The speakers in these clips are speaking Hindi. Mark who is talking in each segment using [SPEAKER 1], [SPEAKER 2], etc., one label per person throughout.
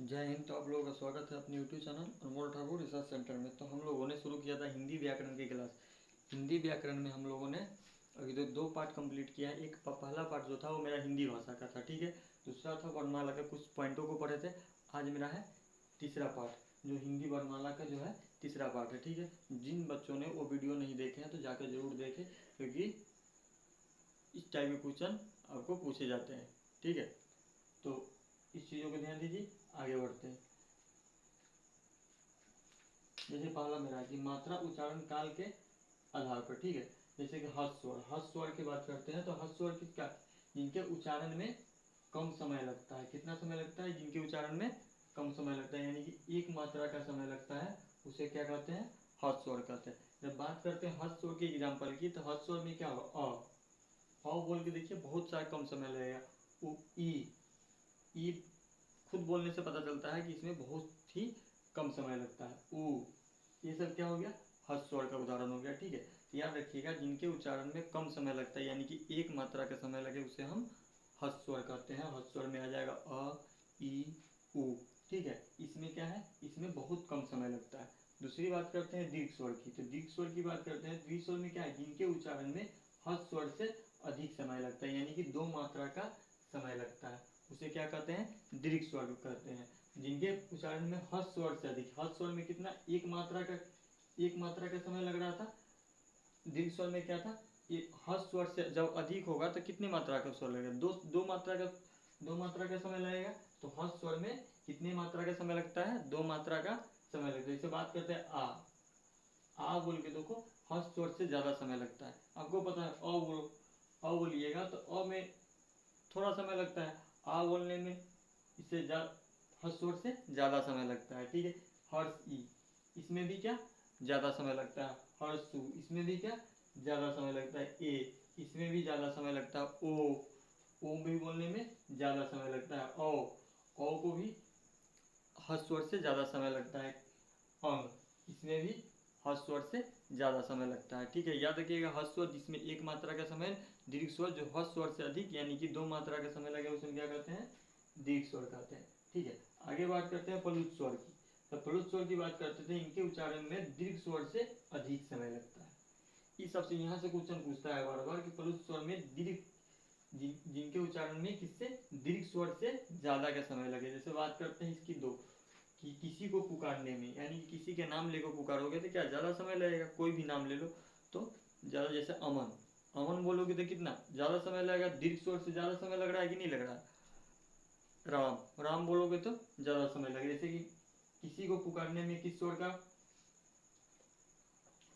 [SPEAKER 1] जय हिंद। तो आप लोगों का स्वागत है अपने यूट्यूब चैनल अनमोल ठाकुर रिसर्च सेंटर में। तो हम लोगों ने शुरू किया था हिंदी व्याकरण की क्लास। हिंदी व्याकरण में हम लोगों ने अभी तो दो पार्ट कंप्लीट किया है। एक पहला पार्ट जो था वो मेरा हिंदी भाषा का था, ठीक है। दूसरा था वर्णमाला के कुछ पॉइंटों को पढ़े थे। आज मेरा है तीसरा पार्ट, जो हिंदी वर्णमाला का जो है तीसरा पार्ट है, ठीक है। जिन बच्चों ने वो वीडियो नहीं देखे हैं तो जाकर जरूर देखें, क्योंकि इस टाइप के क्वेश्चन आपको पूछे जाते हैं, ठीक है। तो इस चीज़ों को ध्यान दीजिए, आगे बढ़ते हैं। जैसे पहला मेरा है कि मात्रा उच्चारण काल के आधार पर, ठीक है। जैसे कि हर्ष स्वर की बात करते हैं तो हर्ष स्वर की क्या, जिनके उच्चारण में कम समय लगता है। कितना समय लगता है? जिनके उच्चारण में कम समय लगता है, यानी कि एक मात्रा का समय लगता है, उसे क्या कहते हैं? हर्ष स्वर कहते हैं। जब बात करते हैं हर्ष स्वर के एग्जाम्पल की, तो हर्ष स्वर में क्या होगा? बोल के देखिए, बहुत सारा कम समय लगेगा। ई खुद बोलने से पता चलता है कि इसमें बहुत ही कम समय लगता है। ये सब क्या हो गया? हर्ष स्वर का उदाहरण हो गया, ठीक है। तो याद रखिएगा, जिनके उच्चारण में कम समय लगता है, यानी कि एक मात्रा का समय लगे, उसे हम हर्ष स्वर कहते हैं। हर्ष स्वर में आ जाएगा अ, ई, उ, ठीक है। इसमें क्या है? इसमें बहुत कम समय लगता है। दूसरी बात करते हैं दीर्घ स्वर की। तो दीर्घ स्वर की बात करते हैं, दीर्घ स्वर में क्या है? जिनके उच्चारण में हर्ष स्वर से अधिक समय लगता है, यानी कि दो मात्रा का समय लगता है, उसे क्या कहते हैं? दीर्घ स्वर कहते हैं। जिनके उच्चारण में हर्ष स्वर से अधिक, हर्ष स्वर में कितना? एक मात्रा का समय लग रहा था। दीर्घ स्वर में क्या था? ये हर्ष स्वर से जब अधिक होगा तो कितनी मात्रा का स्वर लगेगा? दो मात्रा का समय लगेगा। तो हर्ष स्वर में कितनी मात्रा का समय लगता है? दो मात्रा का समय लगता है। जैसे बात करते हैं आ बोल के देखो, हर्ष स्वर से ज्यादा समय लगता है। आपको पता है अ बोलिएगा तो अ में थोड़ा समय लगता है, आ बोलने में इससे हर्ष स्वर से ज्यादा समय लगता है, ठीक है। हर्ष ई, इसमें भी क्या ज्यादा समय लगता है। हर्षु, इसमें भी क्या ज्यादा समय लगता है। ए, इसमें भी ज्यादा समय लगता है। ओ भी बोलने में ज्यादा समय लगता है। ओ को भी हर्ष स्वर से ज्यादा समय लगता है। अंग, इसमें भी हर्ष स्वर से ज्यादा समय लगता है, ठीक है। याद रखिएगा, हर्ष स्वर जिसमें एक मात्रा का समय, दीर्घ स्वर जो हर्ष स्वर से अधिक यानी कि दो मात्रा का समय लगे, उसे क्या कहते हैं? दीर्घ स्वर कहते हैं, ठीक है। आगे बात करते हैं प्लुत स्वर की। तो प्लुत स्वर की बात करते थे, इनके उच्चारण में दीर्घ स्वर से अधिक समय लगता है। इस सबसे यहाँ से क्वेश्चन पूछता है बार बार कि प्लुत स्वर में जिनके उच्चारण में किससे दीर्घ स्वर से ज्यादा का समय लगे। जैसे बात करते हैं इसकी दो, कि किसी को पुकारने में, यानी कि किसी के नाम लेकर पुकारोगे तो क्या ज्यादा समय लगेगा? कोई भी नाम ले लो तो ज्यादा, जैसे अमन, अमन बोलोगे तो कितना ज्यादा समय लगेगा? दीर्घ स्वर से ज्यादा समय लग रहा है कि नहीं लग रहा है? राम बोलोगे तो ज्यादा समय लगेगा। जैसे कि किसी को पुकारने में किस स्वर का,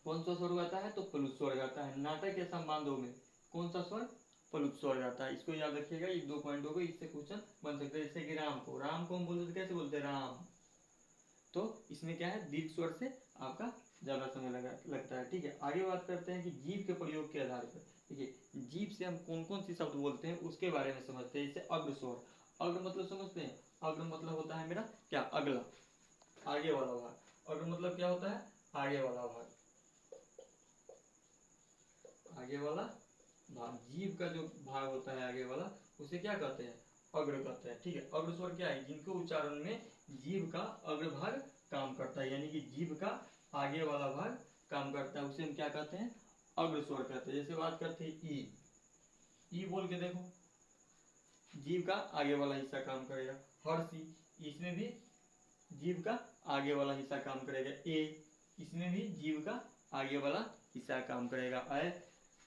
[SPEAKER 1] कौन सा स्वर गाता है? तो प्लुत स्वर गाता है। नाटक या संवादों में कौन सा स्वर? प्लुत स्वर गाता है। इसको याद रखिएगा, ये दो पॉइंटों को, इससे क्वेश्चन बन सकता है। जैसे कि राम को हम बोलते तो कैसे बोलते हैं? राम। तो इसमें क्या है? दीर्घ स्वर से आपका ज्यादा समय लगता है, ठीक है। आगे बात करते हैं कि जीव के प्रयोग के आधार पर, देखिए जीव से हम कौन कौन सी शब्द बोलते हैं उसके बारे में समझते हैं। जैसे अग्र स्वर, अग्र मतलब समझते हैं? अग्र मतलब होता है मेरा क्या? अगला, आगे वाला भाग। अग्र मतलब क्या होता है? आगे वाला भाग, आगे वाला भाग। जीव का जो भाग होता है आगे वाला, उसे क्या कहते हैं? अग्र कहते हैं, ठीक है। अग्र स्वर क्या है? जिनके उच्चारण में जीव का अग्र भाग काम करता है, यानी कि जीव का आगे वाला भाग काम करता है, उसे हम क्या कहते हैं? अग्र स्वर कहते हैं। जैसे बात करते हैं ई बोल के देखो, जीव का आगे वाला हिस्सा काम करेगा। हर्षी, इसमें भी जीव का आगे वाला हिस्सा काम करेगा। ए, इसमें भी जीव का आगे वाला हिस्सा काम करेगा।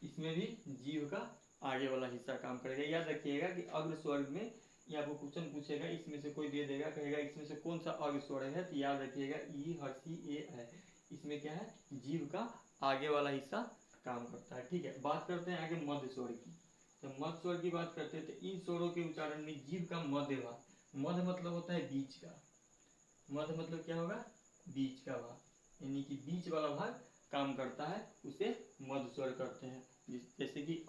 [SPEAKER 1] इसमें भी जीव का आगे वाला हिस्सा काम करेगा। याद रखिएगा कि अग्र स्वर में ये आपको क्वेश्चन पूछेगा, इसमें से कोई दे देगा, कहेगा इसमें से कौन सा अग्र स्वर है, तो याद रखिएगा ई, हर्षी, ए है। इसमें क्या है? जीव का आगे वाला हिस्सा काम करता है, ठीक है। बात करते हैं आगे मध्य स्वर की। तो मध्य स्वर की बात करते हैं, तो इन स्वरों के उच्चारण में जीव का मध्य भाग, मध्य मतलब होता है बीच का, मध्य मतलब क्या होगा? बीच का भाग, यानी कि बीच वाला भाग काम करता है, उसे मध्य स्वर करते हैं। जैसे कि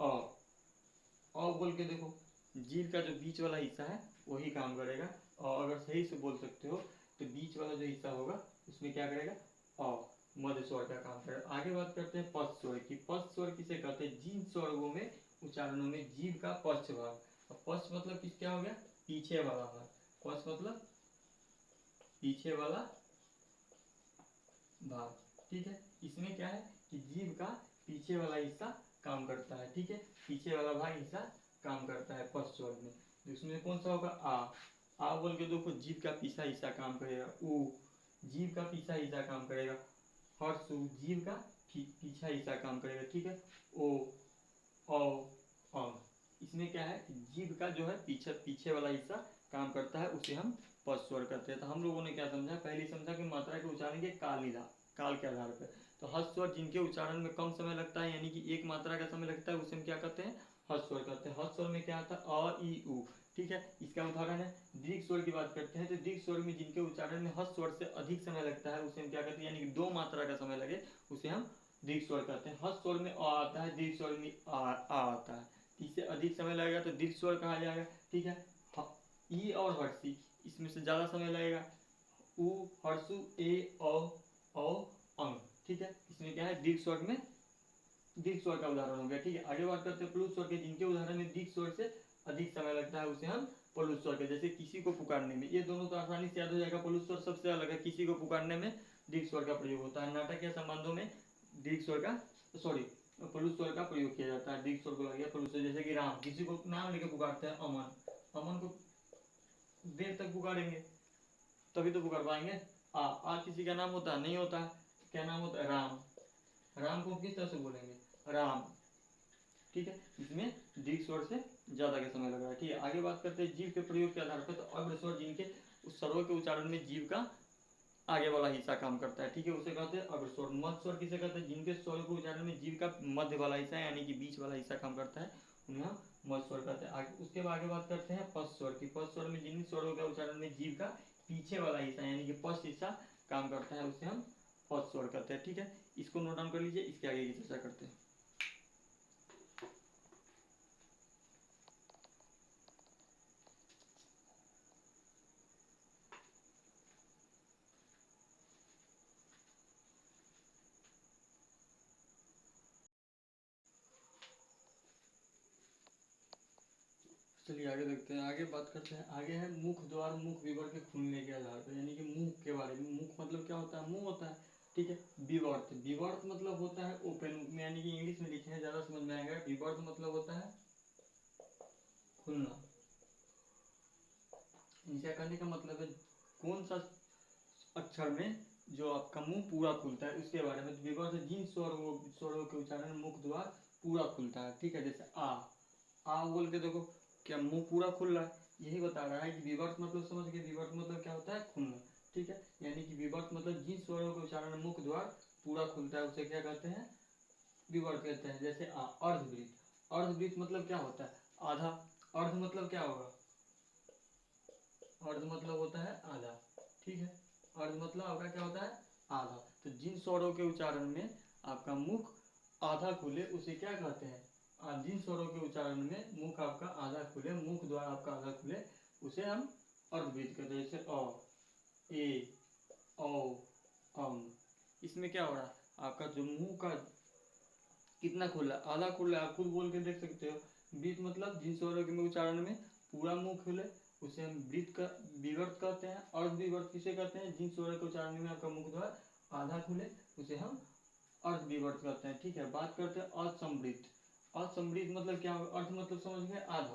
[SPEAKER 1] बोल के देखो, जीव का जो बीच वाला हिस्सा है वही काम करेगा। और अगर सही से बोल सकते हो तो बीच वाला जो हिस्सा होगा उसमें क्या करेगा? मध्य स्वर का काम करेगा। आगे बात करते हैं पश्च स्वर की। पश्च स्वर किसे कहते हैं? जिन स्वरों में, उच्चारणों में जीव का पश्च भाग, पश्च मतलब किस क्या हो गया? पीछे वाला भाग। पश्च मतलब पीछे वाला भाग, ठीक है। इसमें क्या है कि जीभ का पीछे वाला हिस्सा काम करता है, ठीक है, पीछे वाला भाग हिस्सा काम करता है फर्स्ट स्वर में। तो इसमें कौन सा होगा आ बोल के देखो, जीभ का पीछा हिस्सा काम करेगा, ऊ जीभ का पीछा हिस्सा काम करेगा, हर्षु जीभ का पीछा हिस्सा काम करेगा, ठीक है, ओ औ इसमें क्या है कि जीभ का जो है पीछे पीछे वाला हिस्सा काम करता है, उसे हम पश्च स्वर करते हैं। तो हम लोगों ने क्या समझा, पहले समझा कि मात्रा के उच्चारण के काल के आधार पर। तो हस्त स्वर जिनके उच्चारण में कम समय लगता है, यानी कि एक मात्रा का समय लगता है, उसे हम क्या कहते हैं, हस्त स्वर कहते हैं। हस्त स्वर में क्या आता है, अ ई उ, ठीक है। इसका उदाहरण है दीर्घ स्वर की बात करते हैं, तो दीर्घ स्वर में जिनके उच्चारण में हस्त स्वर से अधिक समय लगता है, उसे हम क्या कहते हैं, यानी कि दो मात्रा का समय लगे, उसे हम दीर्घ स्वर कहते हैं। हस्त स्वर में अ आता है, दीर्घ स्वर में आ आता है, इससे अधिक समय लगेगा तो दीर्घ स्वर कहा जाएगा, ठीक है। ई और हर्षी इसमें से ज्यादा समय लगेगा, उ हर्षु ए औ अंग, ठीक है। इसमें क्या है, दीर्घ स्वर में दीर्घ स्वर का उदाहरण हो गया, ठीक है। आगे बात करते हैं प्लुत स्वर के, जिनके उदाहरण में दीर्घ स्वर से अधिक समय लगता है, उसे हम प्लुत स्वर के, जैसे किसी को पुकारने में, ये दोनों तो आसानी से याद हो जाएगा। प्लुत स्वर सबसे अलग है, किसी को पुकारने में दीर्घ स्वर का प्रयोग होता है, नाटक या संबंधों में दीर्घ स्वर का प्लुत स्वर का प्रयोग किया जाता है, दीर्घ स्वर को लग गया प्लुत स्वर। जैसे कि राम, किसी को नाम लेके पुकारते हैं, अमन, अमन को देर तक पुकारेंगे तभी तो पुकार पाएंगे। आ किसी का नाम होता है, नहीं होता है, क्या नाम होता है, राम, राम को किस तरह से बोलेंगे, राम, ठीक है। इसमें दीर्घ स्वर से ज्यादा का समय लग रहा है, ठीक है। आगे बात करते हैं जीव के प्रयोग के आधार पर, तो अग्र स्वर जिनके उस स्वरों के उच्चारण में जीव का आगे वाला हिस्सा काम करता है, ठीक है, उसे कहते हैं अग्र स्वर। मध्य स्वर किसे कहते हैं, जिनके स्वरों के उच्चारण में जीव का मध्य वाला हिस्सा यानी कि बीच वाला हिस्सा काम करता है, उन्हें हम मध्य स्वर कहते हैं। उसके बाद आगे बात करते हैं पश्च स्वर की। पश्च स्वर में जिन स्वरों के उच्चारण में जीव का पीछे वाला हिस्सा यानी कि पश्च हिस्सा काम करता है, उसे हम पश्च स्वर कहते हैं, ठीक है। इसको नोट डाउन कर लीजिए, इसके आगे की चर्चा करते हैं। चलिए आगे देखते हैं, आगे बात करते हैं। आगे है मुख द्वार मुख विवर के खुलने के आधार पर, यानी कि मुख के बारे में। मुख मतलब क्या होता है, मुंह होता है, ठीक है। विवर्त, विवर्त मतलब होता है ओपन, यानी कि इंग्लिश में लिखे हैं ज्यादा समझ में आएगा। विवर्त मतलब होता है खुलना। इनका कहने का मतलब है कौन सा अक्षर में जो आपका मुंह पूरा खुलता है, उसके बारे में। विवर्त जिन स्वरों के उच्चारण में मुख द्वार पूरा खुलता है, ठीक है। जैसे आ बोल के देखो, क्या मुंह पूरा खुल रहा है, यही बता रहा है कि विवर्त मतलब समझ गए। विवर्त मतलब क्या होता है, खुलना, ठीक है। यानी कि विवर्त मतलब जिन स्वरों के उच्चारण में मुख द्वार पूरा खुलता है, उसे क्या कहते हैं, विवर्त कहते हैं। जैसे अर्धवृत, अर्धवृत मतलब क्या होता है, आधा। अर्ध मतलब क्या होगा, अर्ध मतलब होता है आधा, ठीक है। अर्ध मतलब आपका क्या होता है, आधा। तो जिन स्वरों के उच्चारण में आपका मुख आधा खुले, उसे क्या कहते हैं, जिन स्वरों के उच्चारण में मुख आपका आधा खुले, मुख द्वारा आपका आधा खुले, उसे हम अर्धवृत कहते हैं। जैसे अ ए औ अम, इसमें क्या हो रहा है, आपका जो मुंह का कितना खुला, आधा खुला, आप खुद बोल के देख सकते हो। वृत मतलब जिन स्वरों के उच्चारण में पूरा मुंह खुले, उसे हम वृत का विवर्त कहते हैं। अर्धविवर्त किसे कहते हैं, जिन स्वरों के उच्चारण में आपका मुख द्वार आधा खुले, उसे हम अर्धविवर्त कहते हैं, ठीक है। बात करते हैं असमृत। असमृत मतलब क्या होगा, अर्थ मतलब समझ गए आधा,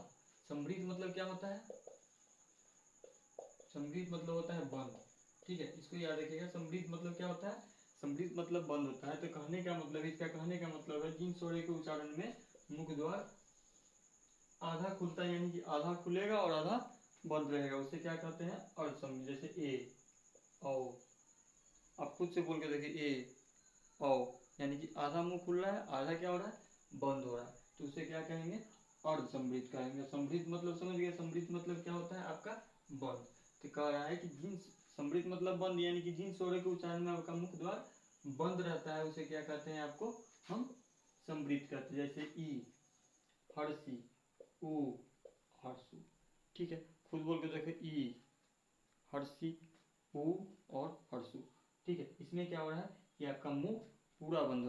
[SPEAKER 1] समृत मतलब क्या होता है, समृत मतलब होता है बंद, ठीक है। इसको याद रखिएगा, समृत मतलब क्या होता है, समृत मतलब बंद होता है। तो कहने का मतलब, इसका कहने का मतलब है जिन स्वरों के उच्चारण में मुख द्वार आधा खुलता है, यानी कि आधा खुलेगा और आधा बंद रहेगा, उसे क्या कहते हैं, अर्धसमृत। जैसे ए औ, आप खुद से बोल के देखिए, ए औ, यानी कि आधा मुंह खुल रहा है, आधा क्या हो रहा है, बंद हो रहा है, तो उसे क्या कहेंगे, अर्धसमृत कहेंगे। समृत मतलब समझ गए, समृत मतलब क्या होता है आपका बंद। तो कह रहा है कि जिन समृत मतलब बंद, यानी कि जिन स्वरों के उच्चारण में आपका मुख द्वार बंद रहता है, उसे क्या कहते हैं, आपको हम समृत कहते हैं। जैसे ई हर्षी, उ हर्षु, ठीक है। खुद बोल के देखो, ई हर्षी, उ और हर्षु, ठीक है। इसमें क्या हो रहा है कि आपका मुंह पूरा बंद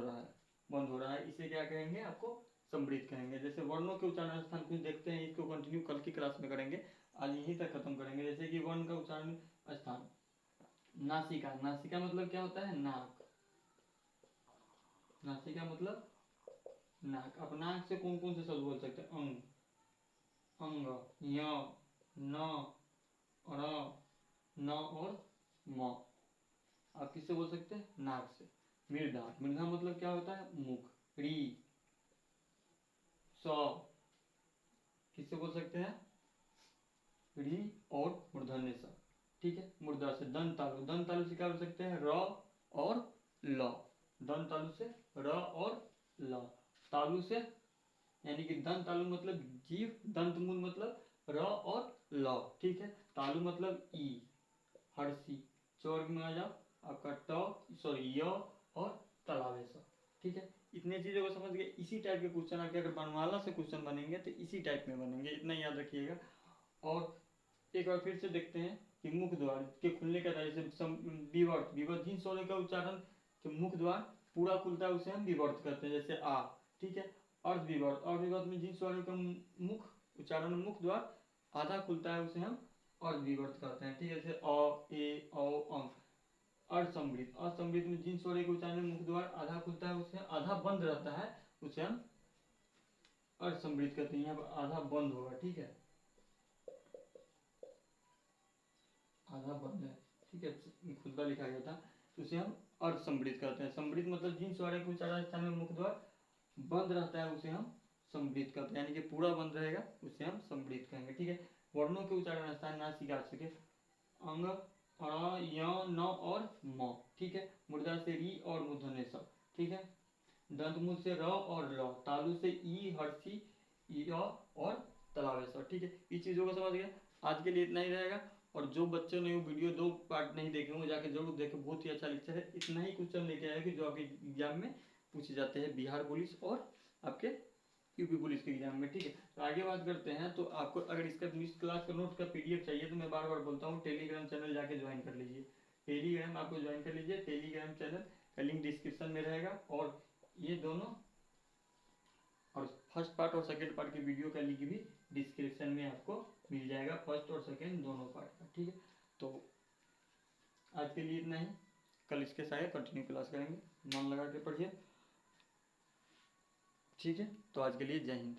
[SPEAKER 1] हो रहा है, इसे क्या कहेंगे, आपको समृत कहेंगे। जैसे वर्णों के उच्चारण स्थान कुछ देखते हैं, इसको कंटिन्यू कल की क्लास में करेंगे, आज यहीं तक खत्म करेंगे। जैसे कि वर्ण का उच्चारण स्थान, नासिका, नासिका मतलब क्या होता है? नाक। नासिका मतलब नाक। अब नाक से कौन कौन से शब्द बोल सकते हैं? अंग, अंग, य, न, ण, न और म। आप किससे बोल सकते हैं? नाक से। मृदा, मृदा मतलब क्या होता है? मुख। री, स, किससे बोल सकते हैं? री और मूर्धन्य स। ठीक है, मुर्दा से। दंत तालु, दंत तालु से क्या बोल सकते हैं? र और ल। दंत तालु से र और ल। तालु से यानी कि दंत तालु मतलब जीव, दंत मूल मतलब र और ल। ठीक है, तालु मतलब ई, हर्षी। चौर्ग में आ जाओ, आपका ट सॉरी य और तलावे स। ठीक है, इतने चीजों को समझ गए। इसी टाइप के क्वेश्चन आपके अगर बनवाला से क्वेश्चन बनेंगे तो इसी टाइप में बनेंगे, इतना याद रखिएगा। और एक बार फिर से देखते हैं कि मुख द्वार के खुलने का था, जैसे विवर्त, विवर्त जिन स्वरों का उच्चारण जो मुख द्वार पूरा खुलता है उसे हम विवर्त कहते हैं, जैसे आ। ठीक है, अर्ध विवर्त, अर्ध विवर्त में जिन स्वरों का मुख उच्चारण मुख द्वार आधा खुलता है उसे हम अर्ध विवर्त कहते हैं। ठीक है, जैसे अ, ए, औ, अं। असमृत, असमृत में जिन स्वरों के उच्चारण में मुख द्वार आधा खुलता है उसे आधा बंद रहता है उसे हम असमृत कहते हैं। यहाँ पर आधा बंद होगा। ठीक है, आधा बंद है। ठीक है, खुदा लिखा गया था, तो उसे हम अर्ध समृद्ध कहते हैं। समृद्ध मतलब जिन स्वरों के उच्चारण स्थान में मुख द्वार बंद रहता है उसे हम समृद्ध कहते हैं, यानी कि पूरा बंद रहेगा उसे हम समृद्ध कहेंगे। ठीक है, वर्णों के उच्चारण स्थान नासिका से अंग, अ, य, न और म। ठीक है, मुर्दा से री और मूर्धन्य स। ठीक है, दंतमूल से र और ल, तालु से ई, हर्षी, इ और तलावे स। ठीक है, इस चीजों को समझ गए। आज के लिए इतना ही रहेगा। और जो बच्चों ने वो वीडियो 2 पार्ट नहीं देखे होंगे जाके जरूर देखें, बहुत ही अच्छा लेक्चर है। इतना ही क्वेश्चन लेके आएगा कि जो आपके एग्जाम में पूछे जाते हैं, बिहार पुलिस और आपके यूपी पुलिस के एग्जाम में। ठीक है, तो आगे बात करते हैं। तो आपको अगर इसका इस क्लास का नोट का पीडीएफ चाहिए तो मैं बार बार बोलता हूँ टेलीग्राम चैनल जाके ज्वाइन कर लीजिए। टेलीग्राम आपको ज्वाइन कर लीजिए, टेलीग्राम चैनल का लिंक डिस्क्रिप्शन में रहेगा। और ये दोनों और फर्स्ट पार्ट और सेकंड पार्ट की वीडियो का लिंक भी डिस्क्रिप्शन में आपको मिल जाएगा, फर्स्ट और सेकंड दोनों पार्ट का। ठीक है, तो आज के लिए इतना ही। कल इसके साथ कंटिन्यू क्लास करेंगे, मन लगा के पढ़िए। ठीक है, तो आज के लिए जय हिंद।